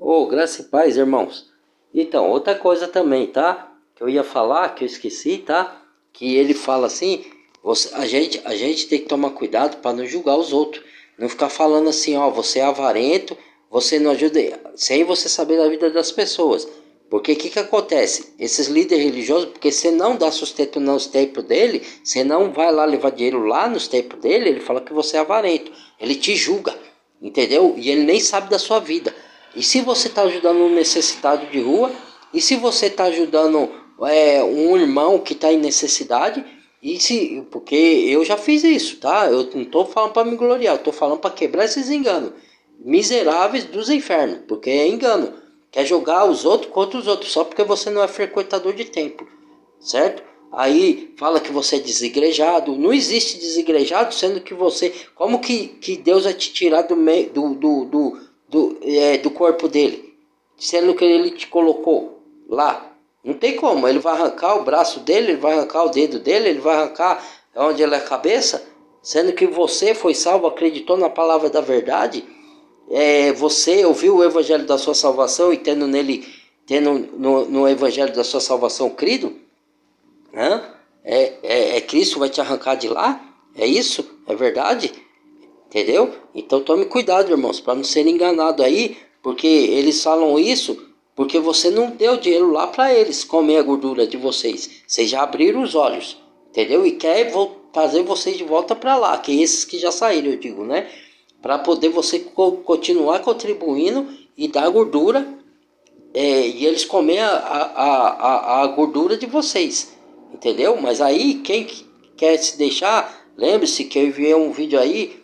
Ô, graça e paz, irmãos. Então, outra coisa também, tá? Que eu ia falar, que eu esqueci, tá? Que ele fala assim, a gente tem que tomar cuidado para não julgar os outros. Não ficar falando assim, ó, você é avarento, você não ajuda, sem você saber da vida das pessoas. Porque o que acontece? Esses líderes religiosos, porque você não dá sustento nos templos dele, você não vai lá levar dinheiro lá nos templos dele, ele fala que você é avarento. Ele te julga, entendeu? E ele nem sabe da sua vida. E se você está ajudando um necessitado de rua, e se você está ajudando um irmão que está em necessidade, porque eu já fiz isso, tá? Eu não estou falando para me gloriar, eu estou falando para quebrar esses enganos miseráveis dos infernos, porque é engano. Quer jogar os outros contra os outros, só porque você não é frequentador de templo, certo? Aí fala que você é desigrejado. Não existe desigrejado, sendo que você... Como que Deus vai te tirar do meio do corpo dele? Sendo que ele te colocou lá. Não tem como. Ele vai arrancar o braço dele, ele vai arrancar o dedo dele, ele vai arrancar onde ele é a cabeça. Sendo que você foi salvo, acreditou na palavra da verdade. Você ouviu o evangelho da sua salvação e tendo no evangelho da sua salvação crido, né? Cristo vai te arrancar de lá? É isso? É verdade? Entendeu? Então tome cuidado, irmãos, para não ser enganado aí, porque eles falam isso porque você não deu dinheiro lá para eles comer a gordura de vocês. Vocês já abriram os olhos, entendeu? E quer trazer vocês de volta para lá, que é esses que já saíram, eu digo, né? Para poder você continuar contribuindo e dar gordura, e eles comer a gordura de vocês, entendeu? Mas aí quem quer se deixar, lembre-se que eu enviei um vídeo aí,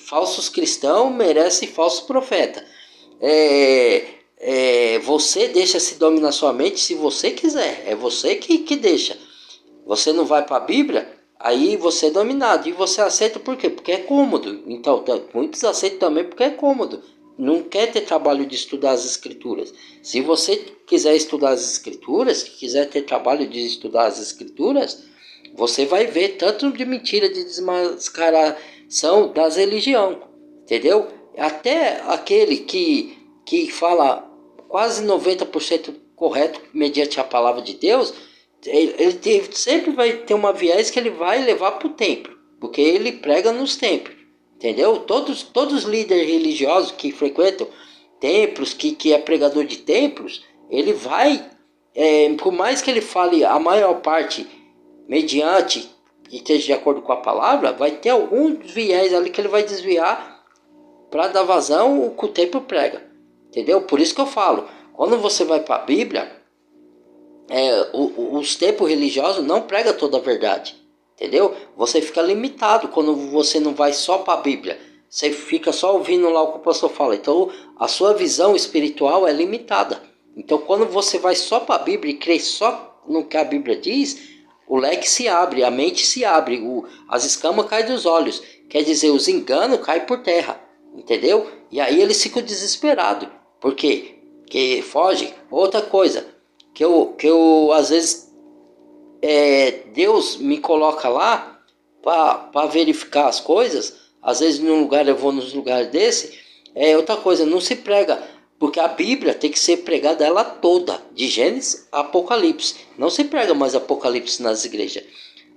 falsos cristãos merecem falso profeta. Você deixa se dominar sua mente se você quiser, é você que deixa. Você não vai para a Bíblia, aí você é dominado. E você aceita por quê? Porque é cômodo. Então, muitos aceitam também porque é cômodo. Não quer ter trabalho de estudar as Escrituras. Se você quiser estudar as Escrituras, quiser ter trabalho de estudar as Escrituras, você vai ver tanto de mentira, de desmascaração das religiões. Entendeu? Até aquele que fala quase 90% correto mediante a palavra de Deus, sempre vai ter uma viés que ele vai levar para o templo, porque ele prega nos templos, entendeu? Todos os líderes religiosos que frequentam templos, que é pregador de templos, ele vai, por mais que ele fale a maior parte mediante que esteja de acordo com a palavra, vai ter alguns viés ali que ele vai desviar para dar vazão o que o templo prega, entendeu? Por isso que eu falo, quando você vai para a Bíblia, os tempos religiosos não pregam toda a verdade, entendeu? Você fica limitado quando você não vai só para a Bíblia, você fica só ouvindo lá o que o pastor fala, então a sua visão espiritual é limitada. Então quando você vai só para a Bíblia e crê só no que a Bíblia diz, o leque se abre, a mente se abre, as escamas caem dos olhos, quer dizer, os enganos caem por terra, entendeu? E aí eles ficam desesperados, por quê? Que fogem. Outra coisa, que eu às vezes Deus me coloca lá para verificar as coisas. Às vezes num lugar eu vou nos lugares desse. Outra coisa, não se prega, porque a Bíblia tem que ser pregada ela toda, de Gênesis a Apocalipse. Não se prega mais Apocalipse nas igrejas.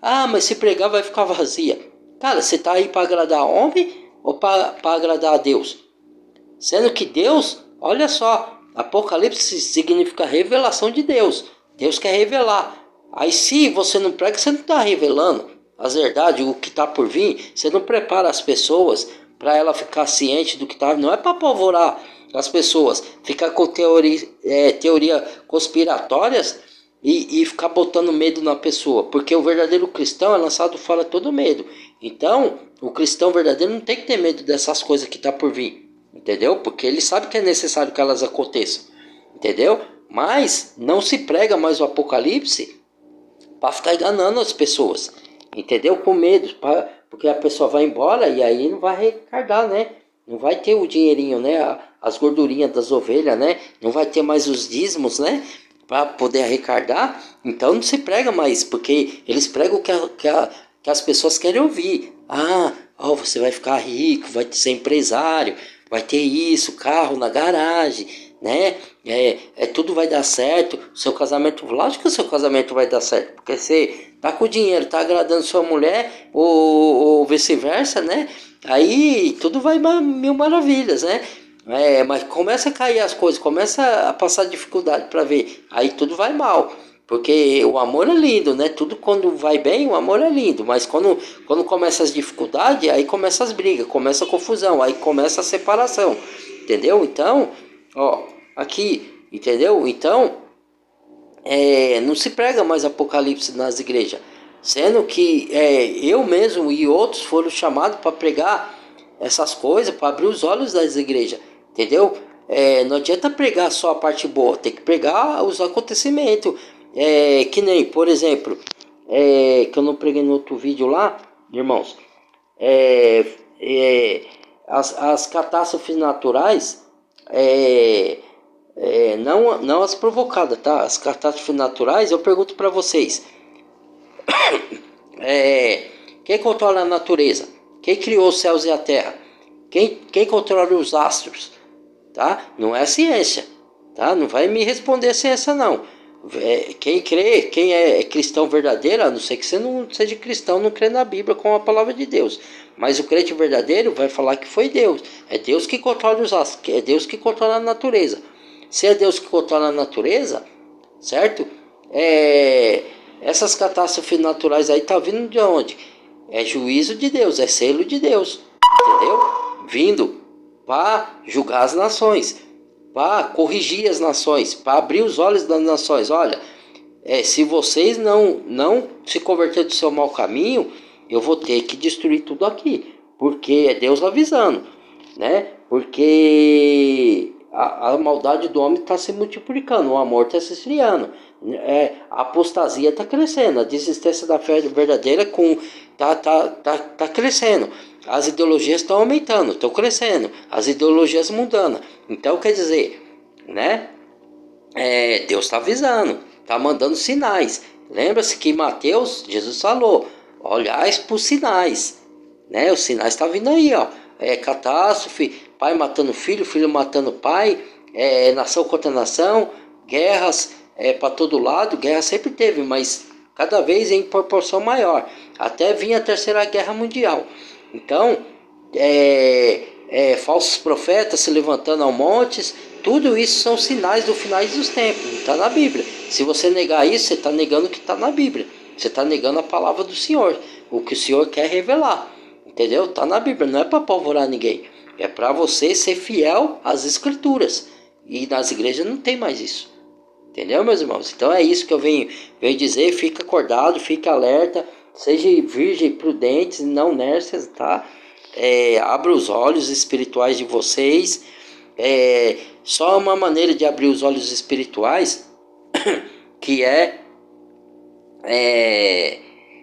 Ah, mas se pregar vai ficar vazia. Cara, você está aí para agradar homem ou para agradar a Deus? Sendo que Deus, olha só, Apocalipse significa revelação de Deus. Deus quer revelar. Aí se você não prega, você não está revelando as verdades, o que está por vir. Você não prepara as pessoas para ela ficar ciente do que está. Não é para apavorar as pessoas, ficar com teoria conspiratórias e ficar botando medo na pessoa. Porque o verdadeiro cristão é lançado fora todo medo. Então, o cristão verdadeiro não tem que ter medo dessas coisas que está por vir. Entendeu? Porque ele sabe que é necessário que elas aconteçam. Entendeu? Mas não se prega mais o Apocalipse para ficar enganando as pessoas. Entendeu? Com medo. Porque a pessoa vai embora e aí não vai arrecadar, né? Não vai ter o dinheirinho, né? As gordurinhas das ovelhas, né? Não vai ter mais os dízimos, né? Para poder arrecadar. Então não se prega mais. Porque eles pregam o que as pessoas querem ouvir. Você vai ficar rico, vai ser empresário. vai ter isso, carro na garagem, né? Tudo vai dar certo. Seu casamento, lógico que o seu casamento vai dar certo, porque você tá com dinheiro, tá agradando sua mulher, ou vice-versa, né? Aí tudo vai mil maravilhas, né? Mas começa a cair as coisas, começa a passar dificuldade para ver, aí tudo vai mal. Porque o amor é lindo, né? Tudo quando vai bem, o amor é lindo. Mas quando começa as dificuldades, aí começa as brigas, começa a confusão, aí começa a separação. Entendeu? Então, ó, aqui, entendeu? Então, não se prega mais Apocalipse nas igrejas. Sendo que eu mesmo e outros foram chamados para pregar essas coisas, para abrir os olhos das igrejas. Entendeu? Não adianta pregar só a parte boa, tem que pregar os acontecimentos. Que nem, por exemplo, que eu não preguei no outro vídeo lá, irmãos, as catástrofes naturais, não as provocadas, tá? As catástrofes naturais, eu pergunto para vocês, quem controla a natureza? Quem criou os céus e a terra? Quem controla os astros? Tá? Não é ciência, tá? Não vai me responder ciência, não. Quem crê, quem é cristão verdadeiro, a não ser que você não seja cristão, não crê na Bíblia com a palavra de Deus. Mas o crente verdadeiro vai falar que foi Deus. É Deus que controla os astros, é Deus que controla a natureza. Se é Deus que controla a natureza, certo? Essas catástrofes naturais aí tá vindo de onde? É juízo de Deus, é selo de Deus, entendeu? Vindo para julgar as nações, para corrigir as nações, para abrir os olhos das nações. Olha, se vocês não se converterem do seu mau caminho, eu vou ter que destruir tudo aqui, porque é Deus avisando, né? Porque a maldade do homem está se multiplicando, o amor está se esfriando, a apostasia está crescendo, a desistência da fé verdadeira tá crescendo, as ideologias estão aumentando, estão crescendo, as ideologias mudando. Então quer dizer, né? Deus está avisando, está mandando sinais. Lembra-se que Mateus, Jesus falou, olhais para os sinais, né? Os sinais estão vindo aí, ó. Catástrofe, pai matando filho, filho matando pai, nação contra nação, guerras para todo lado. Guerra sempre teve, mas cada vez em proporção maior, até vir a terceira guerra mundial. Então, falsos profetas se levantando aos montes, tudo isso são sinais do final dos tempos, está na Bíblia. Se você negar isso, você está negando o que está na Bíblia, você está negando a palavra do Senhor, o que o Senhor quer revelar, entendeu? Está na Bíblia, não é para apavorar ninguém, é para você ser fiel às Escrituras, e nas igrejas não tem mais isso, entendeu, meus irmãos? Então é isso que eu venho dizer. Fica acordado, fica alerta, seja virgem, prudentes, não nércias, tá? Abra os olhos espirituais de vocês. Só uma maneira de abrir os olhos espirituais, que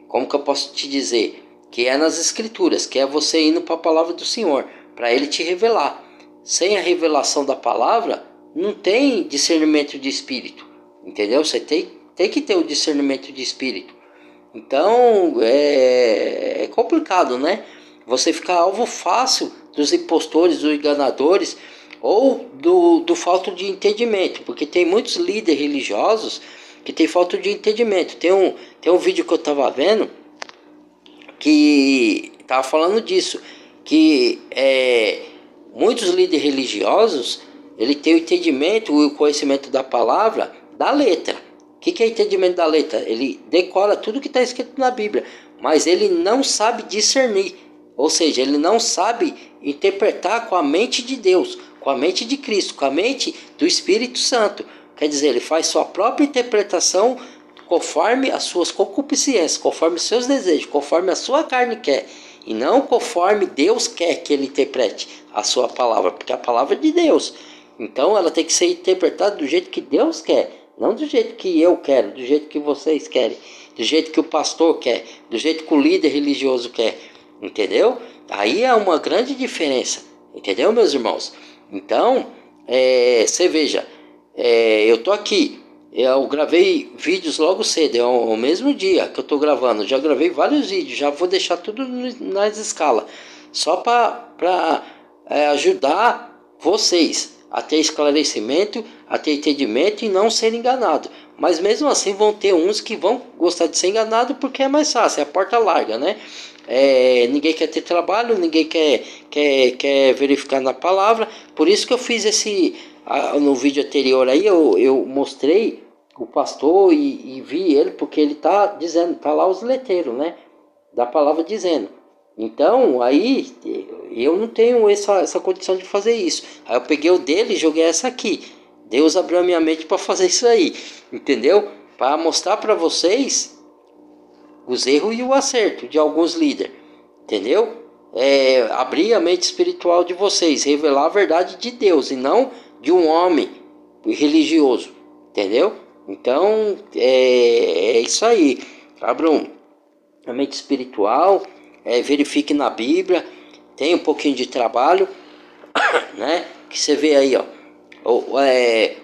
como que eu posso te dizer? Que é nas Escrituras, que é você indo para a palavra do Senhor, para Ele te revelar. Sem a revelação da palavra, não tem discernimento de espírito, entendeu? Você tem que ter o discernimento de espírito. Então, é complicado, né? Você fica alvo fácil dos impostores, dos enganadores, ou do falta de entendimento, porque tem muitos líderes religiosos que tem falta de entendimento. Tem um vídeo que eu estava vendo que estava falando disso, que muitos líderes religiosos, ele tem o entendimento e o conhecimento da palavra, da letra. O que é entendimento da letra? Ele decora tudo que está escrito na Bíblia, mas ele não sabe discernir, ou seja, ele não sabe interpretar com a mente de Deus, com a mente de Cristo, com a mente do Espírito Santo. Quer dizer, ele faz sua própria interpretação conforme as suas concupiscências, conforme os seus desejos, conforme a sua carne quer, e não conforme Deus quer que ele interprete a sua palavra, porque a palavra é de Deus. Então ela tem que ser interpretada do jeito que Deus quer, não do jeito que eu quero, do jeito que vocês querem, do jeito que o pastor quer, do jeito que o líder religioso quer, entendeu? Aí é uma grande diferença, entendeu, meus irmãos? Então, você veja, eu tô aqui, eu gravei vídeos logo cedo, é o mesmo dia que eu tô gravando, já gravei vários vídeos, já vou deixar tudo nas escalas, só para ajudar vocês a ter esclarecimento, a ter entendimento e não ser enganado. Mas mesmo assim vão ter uns que vão gostar de ser enganado porque é mais fácil, é a porta larga, né? Ninguém quer ter trabalho, ninguém quer verificar na palavra. Por isso que eu fiz no vídeo anterior aí, eu mostrei o pastor e vi ele, porque ele tá dizendo, tá lá os letreiros, né? Da palavra dizendo. Então, aí, eu não tenho essa condição de fazer isso. Aí eu peguei o dele e joguei essa aqui. Deus abriu a minha mente para fazer isso aí, entendeu? Para mostrar para vocês os erros e o acerto de alguns líderes, entendeu? Abrir a mente espiritual de vocês, revelar a verdade de Deus e não de um homem religioso, entendeu? Então, é isso aí. Abram a mente espiritual, verifique na Bíblia, tem um pouquinho de trabalho, né? Que você vê aí, ó.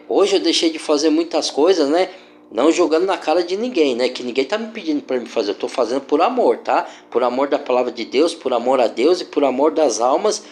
Hoje eu deixei de fazer muitas coisas, né? Não jogando na cara de ninguém, né? Que ninguém tá me pedindo para me fazer. Eu tô fazendo por amor, tá? Por amor da palavra de Deus, por amor a Deus e por amor das almas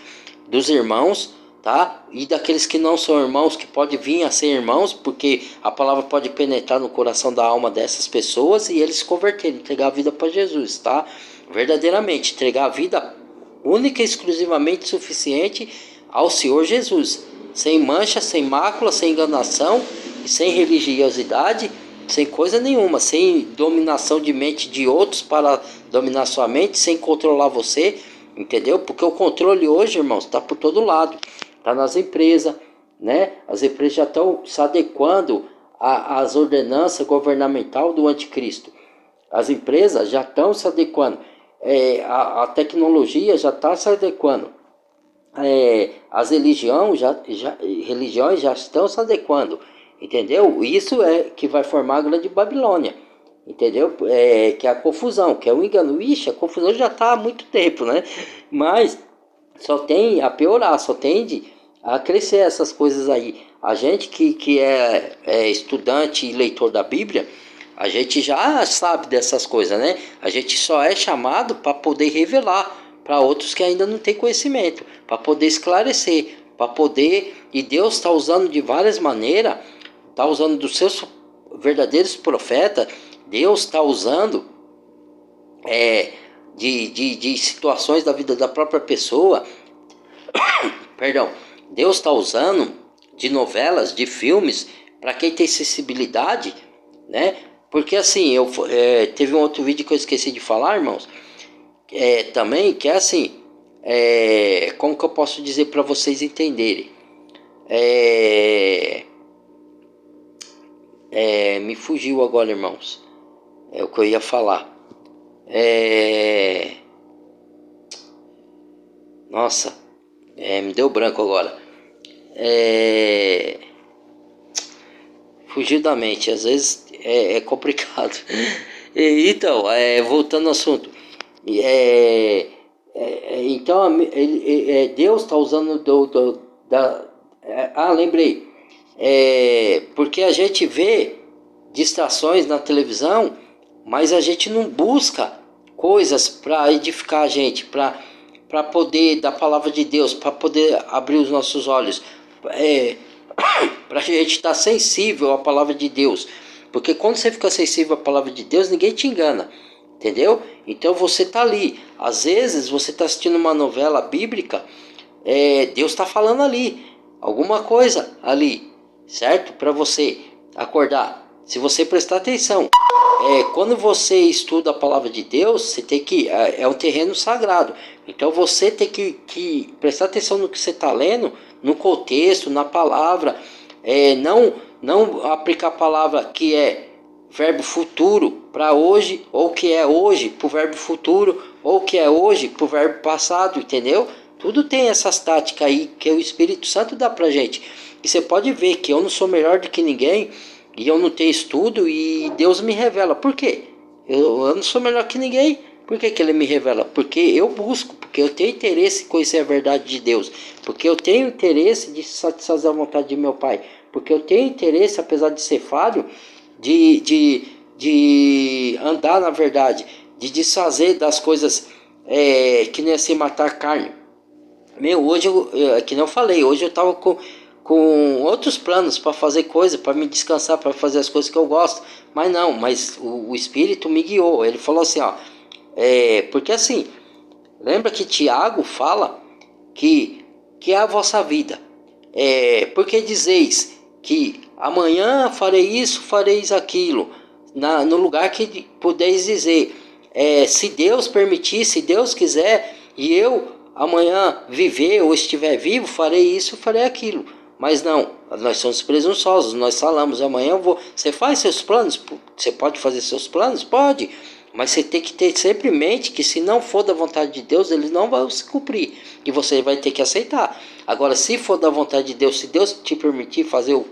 dos irmãos, tá? E daqueles que não são irmãos, que pode vir a ser irmãos, porque a palavra pode penetrar no coração da alma dessas pessoas e eles se converterem, entregar a vida para Jesus, tá? Verdadeiramente, entregar a vida única e exclusivamente suficiente ao Senhor Jesus, sem mancha, sem mácula, sem enganação, sem religiosidade, sem coisa nenhuma, sem dominação de mente de outros para dominar sua mente, sem controlar você, entendeu? Porque o controle hoje, irmãos, está por todo lado, está nas empresas, né? As empresas já estão se adequando às ordenanças governamentais do anticristo. As empresas já estão se adequando, a tecnologia já está se adequando. As religiões já estão se adequando, entendeu? Isso é que vai formar a grande Babilônia, entendeu? Que é a confusão, que é o engano. Ixi, a confusão já está há muito tempo, né? Mas só tem a piorar, só tende a crescer essas coisas aí. A gente que é estudante e leitor da Bíblia, a gente já sabe dessas coisas, né? A gente só é chamado para poder revelar para outros que ainda não têm conhecimento, para poder esclarecer, para poder... E Deus está usando de várias maneiras, está usando dos seus verdadeiros profetas, Deus está usando de situações da vida da própria pessoa, perdão, Deus está usando de novelas, de filmes, para quem tem sensibilidade, né? Porque assim, teve um outro vídeo que eu esqueci de falar, irmãos, também, que é assim, como que eu posso dizer para vocês entenderem? Me fugiu agora, irmãos. É o que eu ia falar. Nossa, me deu branco agora. Fugiu da mente, às vezes é complicado. Então, voltando ao assunto. Então, Deus está usando lembrei. Porque a gente vê distrações na televisão, mas a gente não busca coisas para edificar a gente, para poder, da palavra de Deus, para poder abrir os nossos olhos, para a gente estar sensível à palavra de Deus. Porque quando você fica sensível à palavra de Deus, ninguém te engana, entendeu? Então você está ali. Às vezes você está assistindo uma novela bíblica, Deus está falando ali, alguma coisa ali, certo? Para você acordar. Se você prestar atenção, quando você estuda a palavra de Deus, você tem que... É um terreno sagrado. Então você tem que prestar atenção no que você está lendo, no contexto, na palavra. Não aplicar a palavra que é verbo futuro para hoje, ou que é hoje para o verbo futuro, ou que é hoje para o verbo passado, entendeu? Tudo tem essas táticas aí que o Espírito Santo dá pra gente. E você pode ver que eu não sou melhor do que ninguém, e eu não tenho estudo, e Deus me revela. Por quê? Eu não sou melhor que ninguém. Por que Ele me revela? Porque eu busco, porque eu tenho interesse em conhecer a verdade de Deus. Porque eu tenho interesse de satisfazer a vontade de meu Pai. Porque eu tenho interesse, apesar de ser falho, de andar na verdade, de desfazer das coisas que nem assim matar carne. Meu, hoje, que nem eu falei, hoje eu tava com outros planos para fazer coisa, para me descansar, para fazer as coisas que eu gosto. Mas não, mas o Espírito me guiou. Ele falou assim, ó, porque assim, lembra que Tiago fala que é a vossa vida. Porque dizeis que amanhã farei isso, fareis aquilo, no lugar que podeis dizer, se Deus permitir, se Deus quiser, e eu amanhã viver ou estiver vivo, farei isso, farei aquilo. Mas não, nós somos presunçosos, nós falamos, amanhã eu vou. Você faz seus planos? Você pode fazer seus planos? Pode. Mas você tem que ter sempre em mente que se não for da vontade de Deus, ele não vai se cumprir. E você vai ter que aceitar. Agora, se for da vontade de Deus, se Deus te permitir fazer o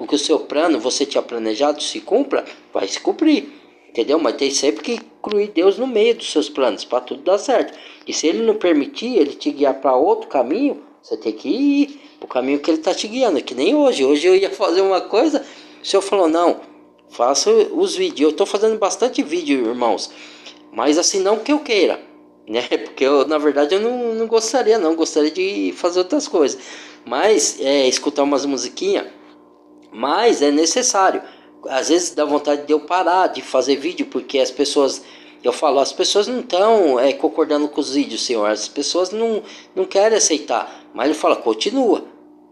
que o seu plano, você tinha planejado, se cumpra, vai se cumprir. Entendeu? Mas tem sempre que incluir Deus no meio dos seus planos, para tudo dar certo. E se ele não permitir, ele te guiar para outro caminho, você tem que ir para o caminho que ele está te guiando. Que nem hoje. Hoje eu ia fazer uma coisa, o senhor falou, não, faça os vídeos. Eu estou fazendo bastante vídeo, irmãos. Mas assim, não que eu queira, né? Porque eu, na verdade, eu não gostaria, não. Gostaria de fazer outras coisas. Mas, escutar umas musiquinhas. Mas é necessário. Às vezes dá vontade de eu parar de fazer vídeo, porque as pessoas... Eu falo, as pessoas não estão concordando com os vídeos, senhor. As pessoas não querem aceitar. Mas ele fala, continua.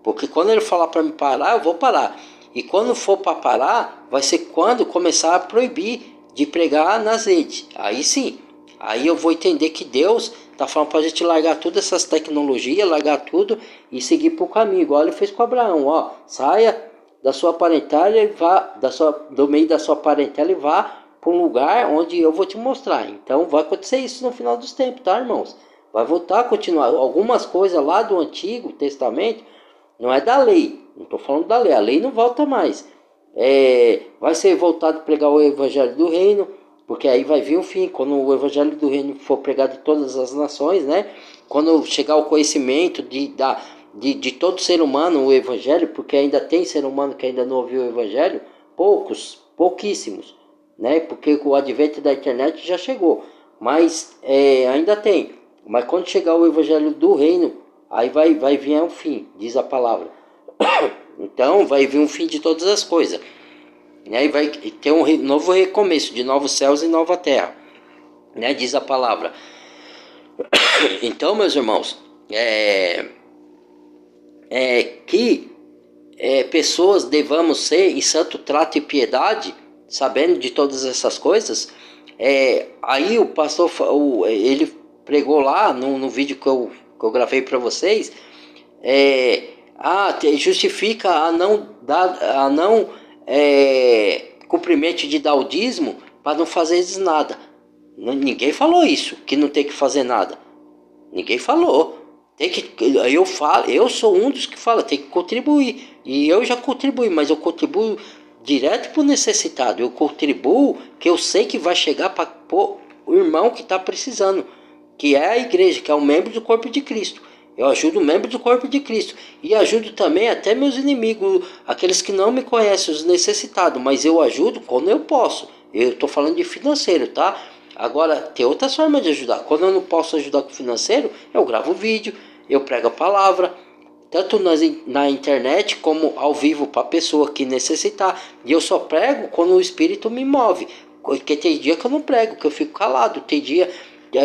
Porque quando ele falar para me parar, eu vou parar. E quando for para parar, vai ser quando começar a proibir de pregar nas redes. Aí sim. Aí eu vou entender que Deus está falando para a gente largar todas essas tecnologias, largar tudo e seguir para o caminho. Igual ele fez com Abraão. Ó, saia da sua parentela e vá, do meio da sua parentela e vá para um lugar onde eu vou te mostrar. Então vai acontecer isso no final dos tempos, tá, irmãos? Vai voltar a continuar. Algumas coisas lá do Antigo Testamento não é da lei. Não estou falando da lei. A lei não volta mais. Vai ser voltado a pregar o Evangelho do Reino, porque aí vai vir o fim. Quando o Evangelho do Reino for pregado em todas as nações, né? Quando chegar o conhecimento de todo ser humano o Evangelho, porque ainda tem ser humano que ainda não ouviu o Evangelho, pouquíssimos, né? Porque o advento da internet já chegou, mas ainda tem. Mas quando chegar o Evangelho do Reino, aí vai vir um fim, diz a palavra. Então vai vir um fim de todas as coisas, né? E vai ter um novo recomeço, de novos céus e nova terra, né? Diz a palavra. Então, meus irmãos, que pessoas devamos ser em santo trato e piedade, sabendo de todas essas coisas. Aí o pastor, ele pregou lá no vídeo que eu gravei para vocês, justifica a não cumprimento de dar o dízimo para não fazer nada. Ninguém falou isso, que não tem que fazer nada. Ninguém falou. Eu sou um dos que fala, tem que contribuir. E eu já contribuí, mas eu contribuo direto para o necessitado. Eu contribuo que eu sei que vai chegar para o irmão que está precisando, que é a igreja, que é um membro do corpo de Cristo. Eu ajudo o membro do corpo de Cristo. E ajudo também até meus inimigos, aqueles que não me conhecem, os necessitados. Mas eu ajudo quando eu posso. Eu estou falando de financeiro, tá? Agora, tem outras formas de ajudar. Quando eu não posso ajudar com o financeiro, eu gravo vídeo, eu prego a palavra, tanto na internet como ao vivo para a pessoa que necessitar. E eu só prego quando o Espírito me move. Porque tem dia que eu não prego, que eu fico calado. Tem dia que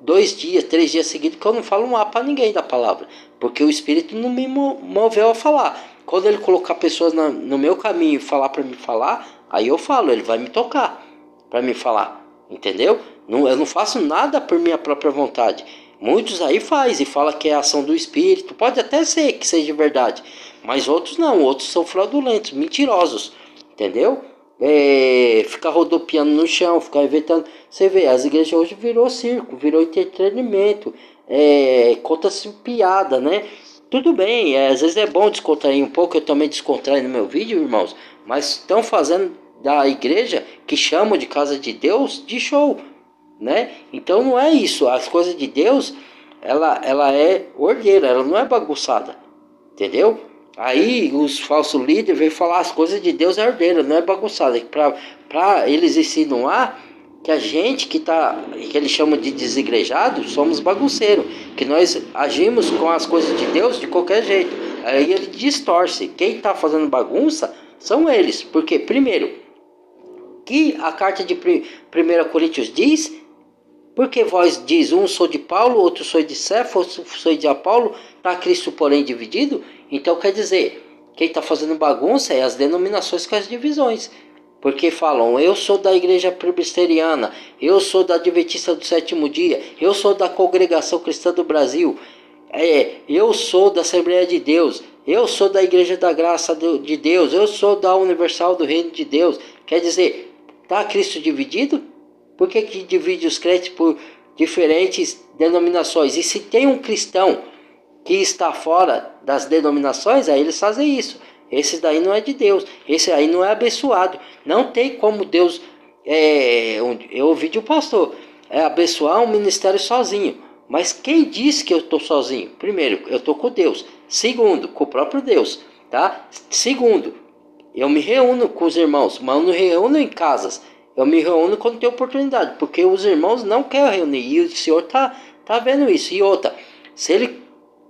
2 dias, 3 dias seguidos que eu não falo um A para ninguém da palavra. Porque o Espírito não me moveu a falar. Quando ele colocar pessoas no meu caminho e falar para me falar, aí eu falo, ele vai me tocar para me falar. Entendeu? Eu não faço nada por minha própria vontade. Muitos aí faz e fala que é a ação do Espírito. Pode até ser que seja verdade, mas outros não. Outros são fraudulentos, mentirosos. Entendeu? Ficar rodopiando no chão, ficar inventando. Você vê, as igrejas hoje virou circo, virou entretenimento. Conta-se piada, né? Tudo bem, às vezes é bom descontrair um pouco. Eu também descontraio no meu vídeo, irmãos. Mas estão fazendo da igreja, que chamam de casa de Deus, de show, né? Então não é isso. As coisas de Deus, ela é ordeira, ela não é bagunçada, entendeu? Aí os falsos líderes vêm falar as coisas de Deus é ordeira, não é bagunçada. Para eles insinuar que a gente que eles chamam de desigrejado, somos bagunceiros, que nós agimos com as coisas de Deus de qualquer jeito. Aí ele distorce. Quem está fazendo bagunça são eles. Porque, primeiro, que a carta de 1 Coríntios diz, porque vós diz, um sou de Paulo, outro sou de Cefo, outro sou de Apolo, está Cristo porém dividido? Então quer dizer, quem está fazendo bagunça é as denominações com as divisões. Porque falam, eu sou da igreja presbiteriana, eu sou da Adventista do Sétimo Dia, eu sou da Congregação Cristã do Brasil, eu sou da Assembleia de Deus, eu sou da Igreja da Graça de Deus, eu sou da Universal do Reino de Deus. Quer dizer, está Cristo dividido? Por que divide os crentes por diferentes denominações? E se tem um cristão que está fora das denominações, aí eles fazem isso. Esse daí não é de Deus, esse aí não é abençoado. Não tem como Deus, eu ouvi de um pastor, abençoar um ministério sozinho. Mas quem disse que eu estou sozinho? Primeiro, eu estou com Deus. Segundo, com o próprio Deus, tá? Segundo, eu me reúno com os irmãos, mas eu não reúno em casas. Eu me reúno quando tem oportunidade, porque os irmãos não querem reunir. E o Senhor tá vendo isso. E outra, se ele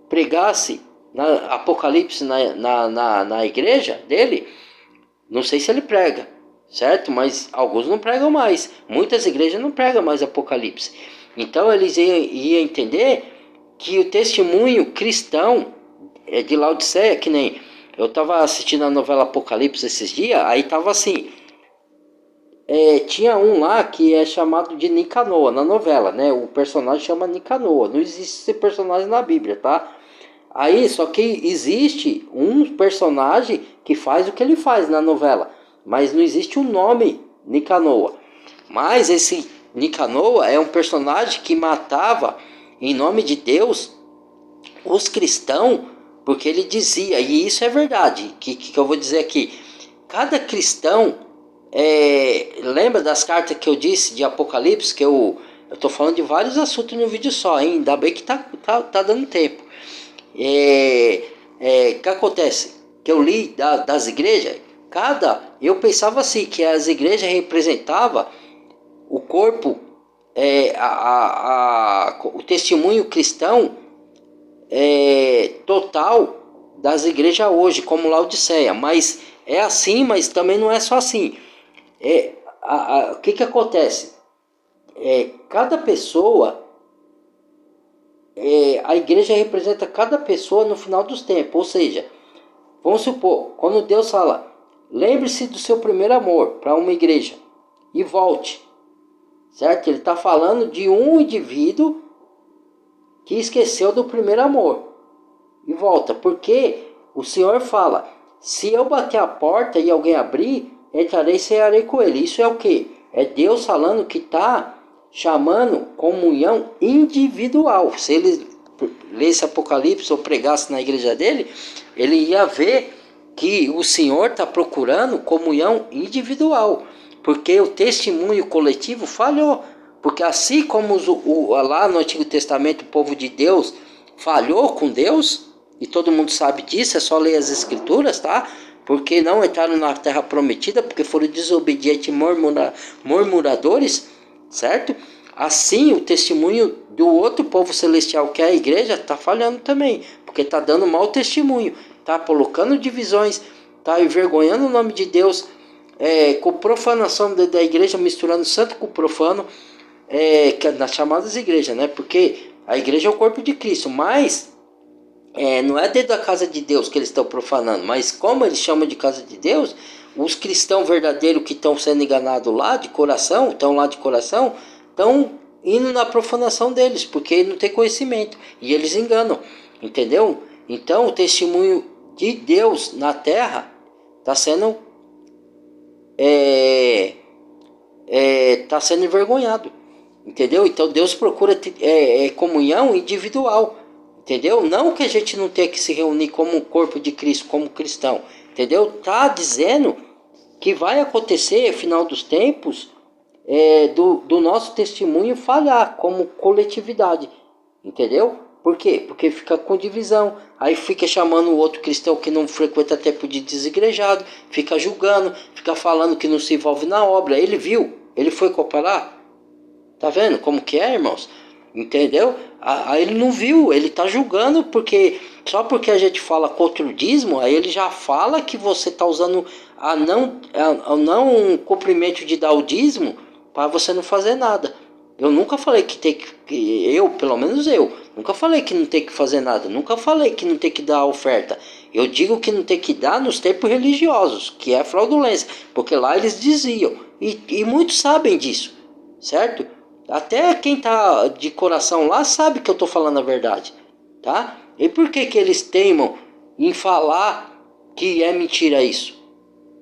pregasse Apocalipse na igreja dele, não sei se ele prega, certo? Mas alguns não pregam mais. Muitas igrejas não pregam mais Apocalipse. Então eles iam entender que o testemunho cristão de Laodiceia, que nem eu estava assistindo a novela Apocalipse esses dias, aí estava assim, tinha um lá que é chamado de Nicanoa na novela, né? O personagem chama Nicanoa, não existe esse personagem na Bíblia, tá? Aí, só que existe um personagem que faz o que ele faz na novela, mas não existe um nome Nicanoa. Mas esse Nicanoa é um personagem que matava em nome de Deus os cristãos, porque ele dizia, e isso é verdade, que eu vou dizer aqui, cada cristão, lembra das cartas que eu disse de Apocalipse, que eu estou falando de vários assuntos no vídeo só, hein? Ainda bem que tá dando tempo. Que acontece? Que eu li das igrejas, eu pensava assim, que as igrejas representavam o corpo, o testemunho cristão total das igrejas hoje, como Laodiceia. Mas é assim, mas também não é só assim. O que acontece? Cada pessoa, a igreja representa cada pessoa no final dos tempos. Ou seja, vamos supor, quando Deus fala, lembre-se do seu primeiro amor para uma igreja e volte, certo? Ele está falando de um indivíduo que esqueceu do primeiro amor e volta, porque o Senhor fala, se eu bater a porta e alguém abrir, entrarei e cearei com ele. Isso é o que? É Deus falando que está chamando comunhão individual. Se ele lesse Apocalipse ou pregasse na igreja dele, ele ia ver que o Senhor está procurando comunhão individual, porque o testemunho coletivo falhou. Porque assim como lá no Antigo Testamento o povo de Deus falhou com Deus, e todo mundo sabe disso, é só ler as Escrituras, tá? Porque não entraram na terra prometida, porque foram desobedientes e murmuradores, certo? Assim, o testemunho do outro povo celestial, que é a igreja, está falhando também, porque está dando mau testemunho, está colocando divisões, está envergonhando o nome de Deus, com profanação da igreja, misturando santo com profano, nas chamadas igrejas, né? Porque a igreja é o corpo de Cristo, mas não é dentro da casa de Deus que eles estão profanando, mas como eles chamam de casa de Deus, os cristãos verdadeiros que estão sendo enganados lá de coração, estão indo na profanação deles, porque não tem conhecimento, e eles enganam, entendeu? Então o testemunho de Deus na terra está sendo envergonhado, entendeu? Então Deus procura comunhão individual, entendeu? Não que a gente não tenha que se reunir como um corpo de Cristo, como cristão, entendeu? Tá dizendo que vai acontecer, final dos tempos, do nosso testemunho falhar como coletividade, entendeu? Por quê? Porque fica com divisão, aí fica chamando o outro cristão que não frequenta tempo de desigrejado, fica julgando, fica falando que não se envolve na obra. Ele viu, ele foi comparar, Tá vendo como que é, irmãos? Entendeu? Aí ele não viu, ele tá julgando porque só porque a gente fala contra o dízimo, aí ele já fala que você tá usando a não cumprimento de dar o dízimo para você não fazer nada. Eu nunca falei eu, pelo menos eu, nunca falei que não tem que fazer nada, nunca falei que não tem que dar oferta. Eu digo que não tem que dar nos tempos religiosos, que é fraudulência, porque lá eles diziam, e muitos sabem disso, certo? Até quem tá de coração lá sabe que eu tô falando a verdade, tá? E por que eles teimam em falar que é mentira isso,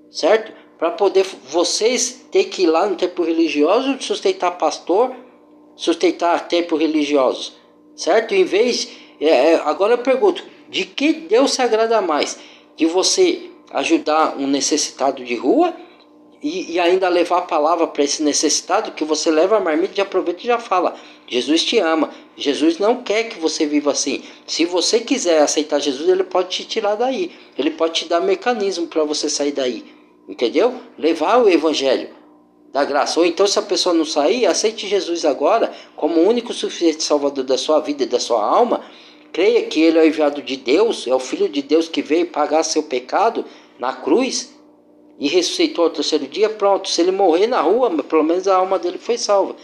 certo? Para poder vocês ter que ir lá no templo religioso sustentar pastor, sustentar templos religiosos, certo? Em vez, agora eu pergunto, de que Deus se agrada mais? De você ajudar um necessitado de rua e ainda levar a palavra para esse necessitado, que você leva a marmita, já aproveita e já fala, Jesus te ama, Jesus não quer que você viva assim. Se você quiser aceitar Jesus, ele pode te tirar daí, ele pode te dar mecanismo para você sair daí, entendeu? Levar o evangelho da graça. Ou então, se a pessoa não sair, aceite Jesus agora como o único suficiente salvador da sua vida e da sua alma. Creia que ele é o enviado de Deus, é o Filho de Deus que veio pagar seu pecado na cruz e ressuscitou ao terceiro dia. Pronto, se ele morrer na rua, pelo menos a alma dele foi salva,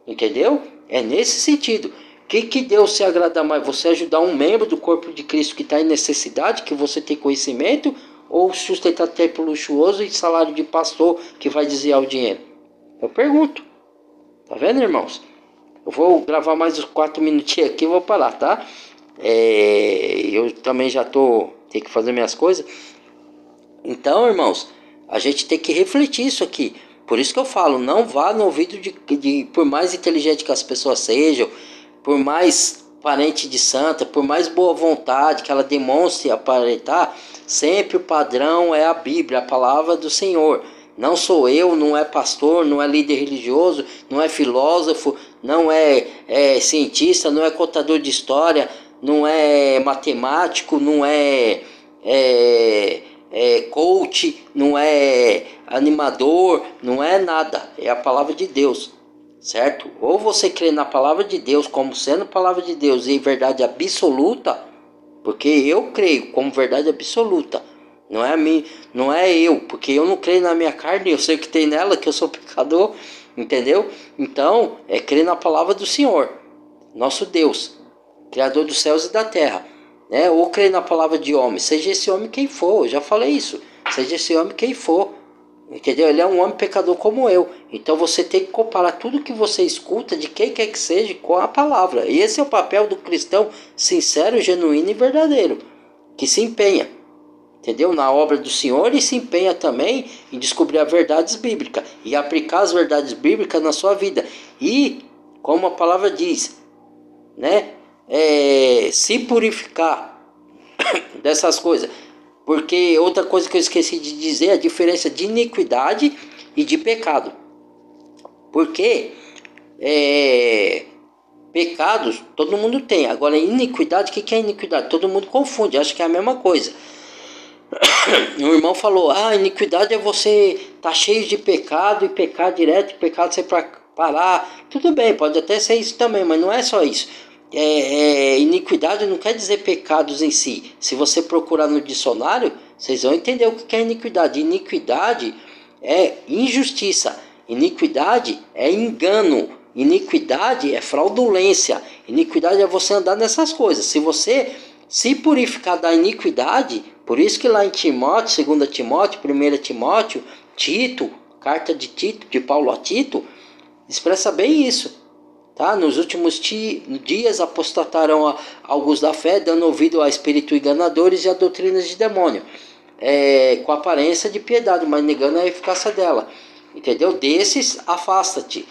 entendeu? É nesse sentido. Que Deus se agrada mais? Você ajudar um membro do corpo de Cristo que está em necessidade, que você tem conhecimento, ou sustentar templo luxuoso e salário de pastor que vai desviar o dinheiro? Eu pergunto. Tá vendo, irmãos? Eu vou gravar mais uns 4 minutinhos aqui e vou parar, tá? Eu também já tenho que fazer minhas coisas. Então, irmãos, a gente tem que refletir isso aqui. Por isso que eu falo, não vá no ouvido por mais inteligente que as pessoas sejam, por mais parente de santa, por mais boa vontade que ela demonstre aparentar, sempre o padrão é a Bíblia, a palavra do Senhor. Não sou eu, não é pastor, não é líder religioso, não é filósofo, não é cientista, não é contador de história, não é matemático, não é coach, não é animador, não é nada, é a palavra de Deus, certo? Ou você crê na palavra de Deus como sendo palavra de Deus e verdade absoluta, porque eu creio como verdade absoluta, não é a mim, não é eu, porque eu não creio na minha carne, eu sei o que tem nela, que eu sou pecador, entendeu? Então, é crer na palavra do Senhor, nosso Deus, Criador dos céus e da terra, né? Ou crer na palavra de homem, seja esse homem quem for, eu já falei isso, seja esse homem quem for, entendeu? Ele é um homem pecador como eu, então você tem que comparar tudo que você escuta, de quem quer que seja, com a palavra, e esse é o papel do cristão sincero, genuíno e verdadeiro, que se empenha, entendeu? Na obra do Senhor, e se empenha também em descobrir as verdades bíblicas e aplicar as verdades bíblicas na sua vida. E, como a palavra diz, né? Se purificar dessas coisas. Porque outra coisa que eu esqueci de dizer é a diferença de iniquidade e de pecado. Porque pecados todo mundo tem. Agora, iniquidade, o que é iniquidade? Todo mundo confunde, acha que é a mesma coisa. O irmão falou, iniquidade é você tá cheio de pecado e pecar direto, pecado sem parar. Tudo bem, pode até ser isso também, mas não é só isso. Iniquidade não quer dizer pecados em si. Se você procurar no dicionário, vocês vão entender o que é iniquidade. Iniquidade é injustiça, iniquidade é engano, iniquidade é fraudulência, iniquidade é você andar nessas coisas. Se você se purificar da iniquidade, por isso que lá em Timóteo, 2 Timóteo, 1 Timóteo, Tito, carta de Tito, de Paulo a Tito, expressa bem isso, tá? Nos últimos dias apostataram alguns da fé, dando ouvido a espíritos enganadores e a doutrinas de demônio, com aparência de piedade, mas negando a eficácia dela, entendeu? Desses, afasta-te.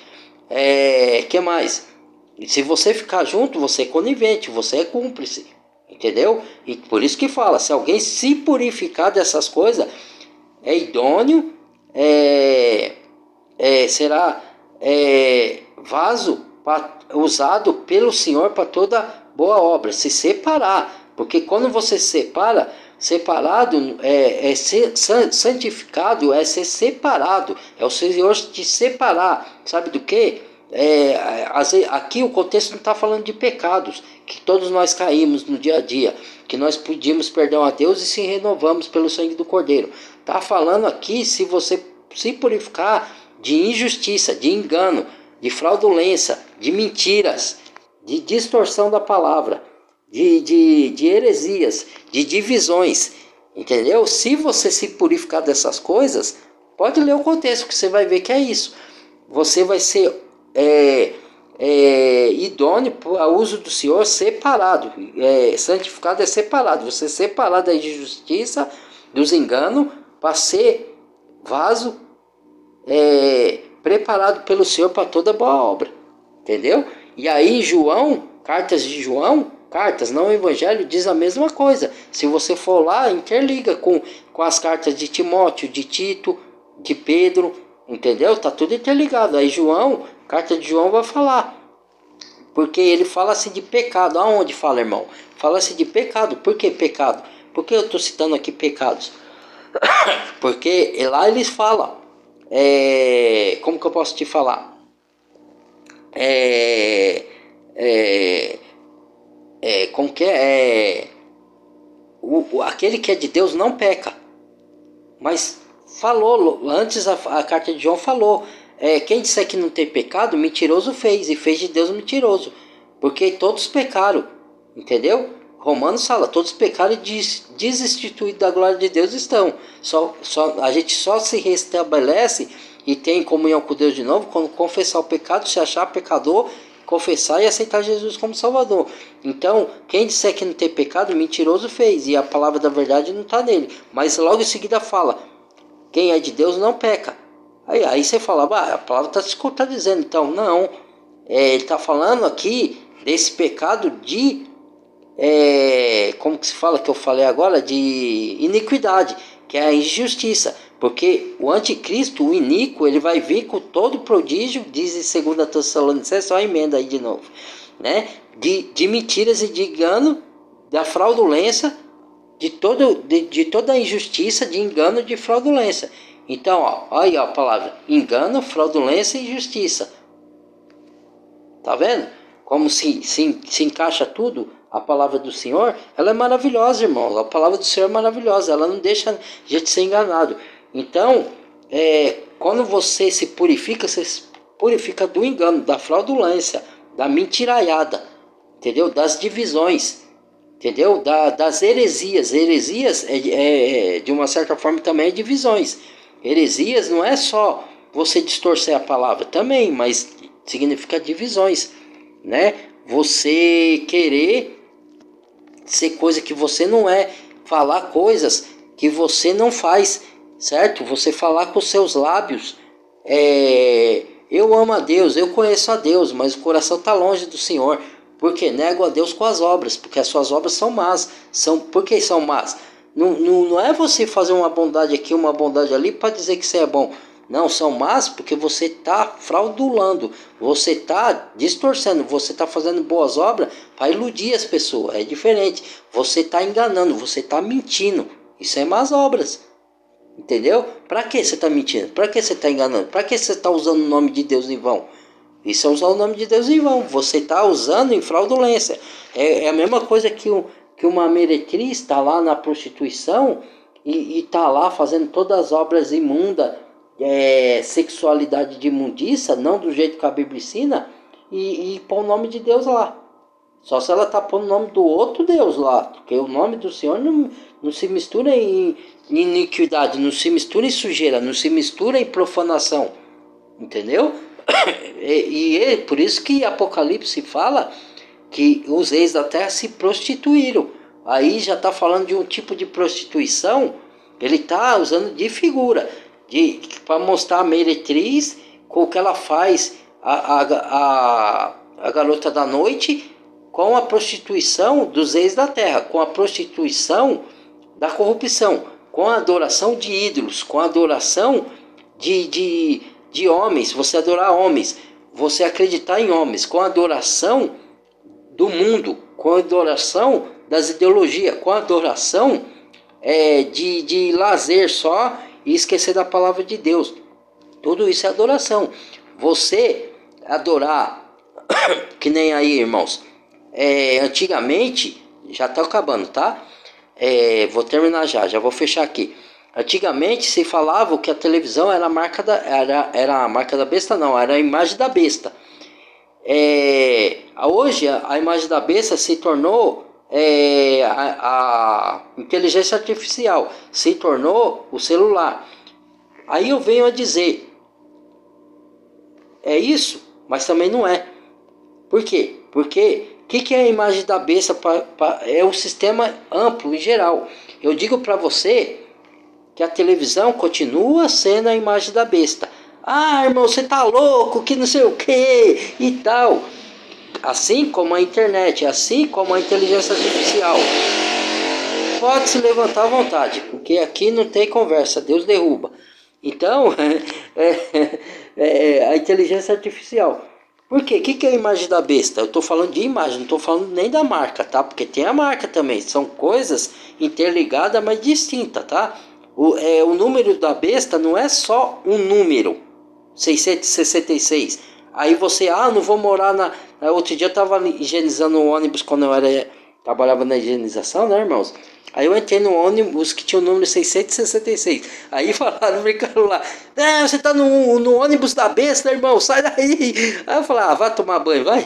Que mais? E se você ficar junto, você é conivente, você é cúmplice, entendeu? E por isso que fala, se alguém se purificar dessas coisas, é idôneo, será vaso usado pelo Senhor para toda boa obra. Se separar, porque quando você separa, separado ser santificado, é ser separado, é o Senhor te separar, sabe do que? Aqui o contexto não está falando de pecados, que todos nós caímos no dia a dia, que nós pedimos perdão a Deus e se renovamos pelo sangue do Cordeiro. Está falando aqui se você se purificar de injustiça, de engano, de fraudulência, de mentiras, de distorção da palavra, de heresias, de divisões, entendeu? Se você se purificar dessas coisas, pode ler o contexto que você vai ver que é isso. Você vai ser idôneo ao uso do Senhor, separado. Santificado é separado. Você separado da injustiça, dos enganos, para ser vaso preparado pelo Senhor para toda boa obra. Entendeu? E aí João, cartas de João, cartas, não o Evangelho, diz a mesma coisa. Se você for lá, interliga com as cartas de Timóteo, de Tito, de Pedro, entendeu? Tá tudo interligado. Aí João, carta de João vai falar. Porque ele fala assim de pecado. Aonde fala, irmão? Fala assim de pecado. Por que pecado? Por que eu estou citando aqui pecados? Porque lá eles falam. Como que eu posso te falar? Como que aquele que é de Deus não peca. Mas falou, antes a carta de João falou, quem disser que não tem pecado, mentiroso fez, e fez de Deus mentiroso, porque todos pecaram, entendeu? Romanos fala, todos pecaram e desinstituídos da glória de Deus estão. A gente só se restabelece e tem comunhão com Deus de novo quando confessar o pecado, se achar pecador, confessar e aceitar Jesus como Salvador. Então, quem disser que não tem pecado, mentiroso fez, e a palavra da verdade não está nele. Mas logo em seguida fala, quem é de Deus não peca. Aí você fala, a palavra está dizendo, então, não. Ele está falando aqui desse pecado de, como que se fala, que eu falei agora, de iniquidade, que é a injustiça. Porque o anticristo, o iníquo, ele vai vir com todo prodígio, diz em 2 Tessalonicenses, só emenda aí de novo, né? De mentiras e de engano, da fraudulência, de toda a injustiça, de engano, de fraudulência. Então, aí a palavra engano, fraudulência e injustiça. Tá vendo? Como se encaixa tudo. A palavra do Senhor, ela é maravilhosa, irmãos. A palavra do Senhor é maravilhosa, ela não deixa a gente ser enganado. Então, quando você se purifica do engano, da fraudulência, da mentiraiada, entendeu? Das divisões, entendeu? Das heresias. Heresias, de uma certa forma, também é divisões. Heresias não é só você distorcer a palavra, também, mas significa divisões, né? Você querer ser coisa que você não é, falar coisas que você não faz, certo? Você falar com os seus lábios, eu amo a Deus, eu conheço a Deus, mas o coração está longe do Senhor, porque nego a Deus com as obras, porque as suas obras são más. Por que são más? Não é você fazer uma bondade aqui, uma bondade ali para dizer que você é bom. Não, são más porque você está fraudulando, você está distorcendo, você está fazendo boas obras para iludir as pessoas. É diferente. Você está enganando, você está mentindo. Isso é más obras. Entendeu? Para que você está mentindo? Para que você está enganando? Para que você está usando o nome de Deus em vão? Isso é usar o nome de Deus em vão. Você está usando em fraudulência. É a mesma coisa que uma meretriz está lá na prostituição e está lá fazendo todas as obras imundas, sexualidade de imundiça, não do jeito que a Bíblia ensina, e pôr o nome de Deus lá. Só se ela está pondo o nome do outro Deus lá, porque o nome do Senhor não se mistura em iniquidade, não se mistura em sujeira, não se mistura em profanação, entendeu? Por isso que Apocalipse fala que os reis da terra se prostituíram. Aí já está falando de um tipo de prostituição, ele está usando de figura, para mostrar a meretriz com o que ela faz, a garota da noite, com a prostituição dos reis da terra, com a prostituição da corrupção, com a adoração de ídolos, com a adoração de homens, você adorar homens, você acreditar em homens, com a adoração do mundo, com a adoração das ideologias, com a adoração de lazer só e esquecer da palavra de Deus. Tudo isso é adoração. Você adorar, que nem aí, irmãos, antigamente, já tá acabando, tá? Vou terminar já vou fechar aqui. Antigamente se falava que a televisão era a marca era a marca da besta, não, era a imagem da besta. Hoje a imagem da besta se tornou a inteligência artificial, se tornou o celular. Aí eu venho a dizer, é isso, mas também não é. Por quê? Porque o que é a imagem da besta? É um sistema amplo em geral. Eu digo para você que a televisão continua sendo a imagem da besta. Ah, irmão, você tá louco, que não sei o que e tal. Assim como a internet, assim como a inteligência artificial. Pode se levantar à vontade, porque aqui não tem conversa, Deus derruba. Então, a inteligência artificial. Por quê? O que é a imagem da besta? Eu estou falando de imagem, não estou falando nem da marca, tá? Porque tem a marca também. São coisas interligadas, mas distintas, tá? O número da besta não é só um número, 666. Aí você, não vou morar na... Outro dia eu estava higienizando um ônibus quando eu trabalhava na higienização, né, irmãos? Aí eu entrei no ônibus que tinha o número 666. Aí falaram, brincando lá, você tá no ônibus da besta, irmão, sai daí. Aí eu falei, vai tomar banho, vai.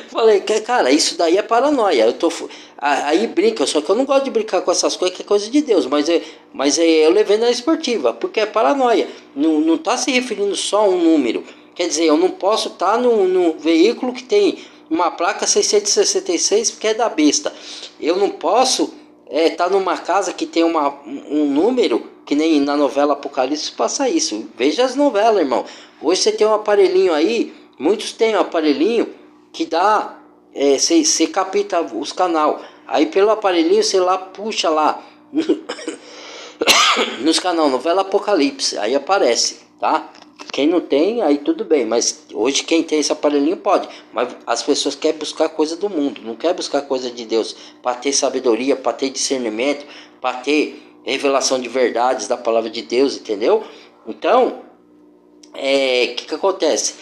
Falei, cara, isso daí é paranoia. Aí brinca, só que eu não gosto de brincar com essas coisas, que é coisa de Deus. Mas eu levei na esportiva, porque é paranoia. Não tá se referindo só a um número. Quer dizer, eu não posso estar num veículo que tem uma placa 666 porque é da besta. Eu não posso estar numa casa que tem um número, que nem na novela Apocalipse passa isso. Veja as novelas, irmão. Hoje você tem um aparelhinho aí, muitos têm um aparelhinho que dá, você capta os canal. Aí pelo aparelhinho você lá puxa lá nos canal novela Apocalipse, aí aparece, tá? Quem não tem, aí tudo bem, mas hoje quem tem esse aparelhinho pode. Mas as pessoas querem buscar coisa do mundo, não querem buscar coisa de Deus, para ter sabedoria, para ter discernimento, para ter revelação de verdades da palavra de Deus, entendeu? Então, que acontece?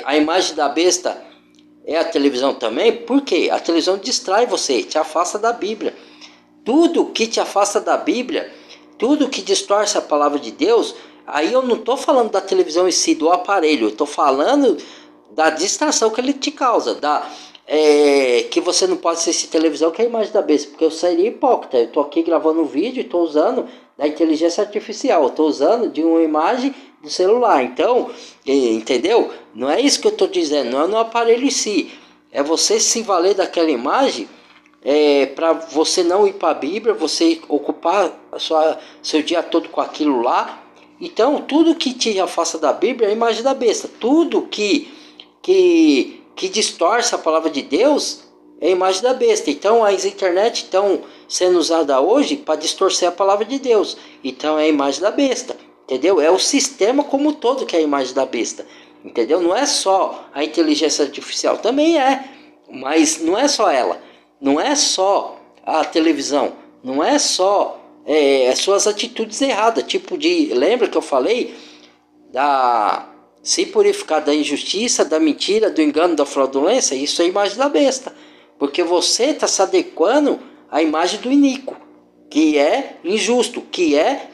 A imagem da besta é a televisão também, por quê? A televisão distrai você, te afasta da Bíblia. Tudo que te afasta da Bíblia, tudo que distorce a palavra de Deus, aí eu não estou falando da televisão em si, do aparelho, eu estou falando da distração que ele te causa, que você não pode assistir televisão, que é a imagem da besta, porque eu seria hipócrita. Eu estou aqui gravando um vídeo e estou usando da inteligência artificial, eu estou usando de uma imagem do celular. Então, entendeu? Não é isso que eu estou dizendo, não é no aparelho em si, é você se valer daquela imagem, para você não ir para a Bíblia, você ocupar seu dia todo com aquilo lá. Então, tudo que te afasta da Bíblia é a imagem da besta. Tudo que distorce a palavra de Deus é a imagem da besta. Então, as internet estão sendo usadas hoje para distorcer a palavra de Deus. Então, é a imagem da besta. Entendeu? É o sistema como um todo que é a imagem da besta. Entendeu? Não é só a inteligência artificial. Também é. Mas não é só ela. Não é só a televisão. Não é só as suas atitudes erradas. Lembra que eu falei se purificar da injustiça, da mentira, do engano, da fraudulência? Isso é a imagem da besta. Porque você está se adequando à imagem do iníquo, que é injusto, que é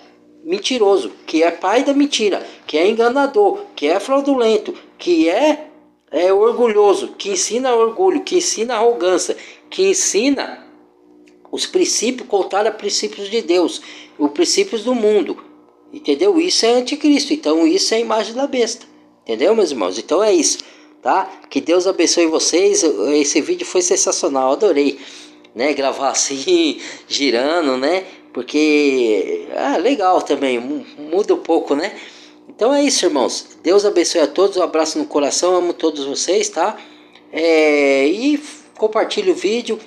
mentiroso, que é pai da mentira, que é enganador, que é fraudulento, que é orgulhoso, que ensina orgulho, que ensina arrogância, que ensina os princípios contrários a princípios de Deus, os princípios do mundo. Entendeu? Isso é anticristo. Então isso é a imagem da besta. Entendeu, meus irmãos? Então é isso, tá? Que Deus abençoe vocês. Esse vídeo foi sensacional, adorei, né? Gravar assim, girando, né? Porque legal também, muda um pouco, né? Então é isso, irmãos. Deus abençoe a todos, um abraço no coração, amo todos vocês, tá? E compartilhe o vídeo,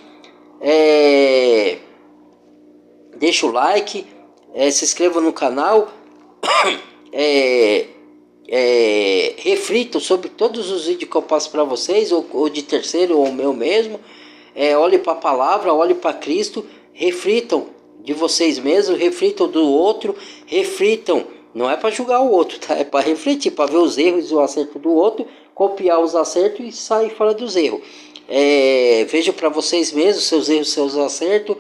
deixa o like, se inscreva no canal, reflitam sobre todos os vídeos que eu passo para vocês, ou de terceiro ou meu mesmo. Olhe para a palavra, olhe para Cristo, reflitam de vocês mesmos, reflitam do outro, reflitam Não é para julgar o outro, tá? É para refletir, para ver os erros e o acerto do outro, copiar os acertos e sair fora dos erros. Vejam para vocês mesmos seus erros, seus acertos.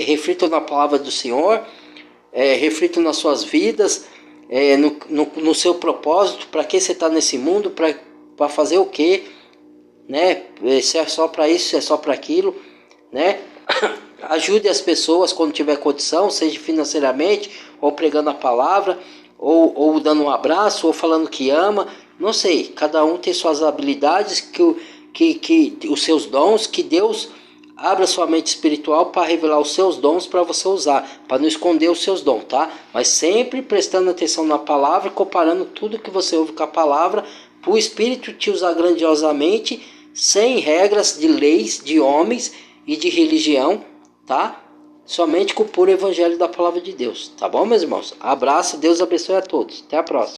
Reflitam na palavra do Senhor. Reflitam nas suas vidas. No seu propósito. Para que você está nesse mundo? Para fazer o quê? Né? Se é só para isso, se é só para aquilo, né? Ajude as pessoas quando tiver condição, seja financeiramente, ou pregando a palavra, ou dando um abraço, ou falando que ama. Não sei, cada um tem suas habilidades, que os seus dons, que Deus abra sua mente espiritual para revelar os seus dons para você usar, para não esconder os seus dons, tá? Mas sempre prestando atenção na palavra, comparando tudo que você ouve com a palavra, para o Espírito te usar grandiosamente, sem regras de leis, de homens e de religião, tá? Somente com o puro evangelho da palavra de Deus, tá bom, meus irmãos? Abraço, Deus abençoe a todos. Até a próxima.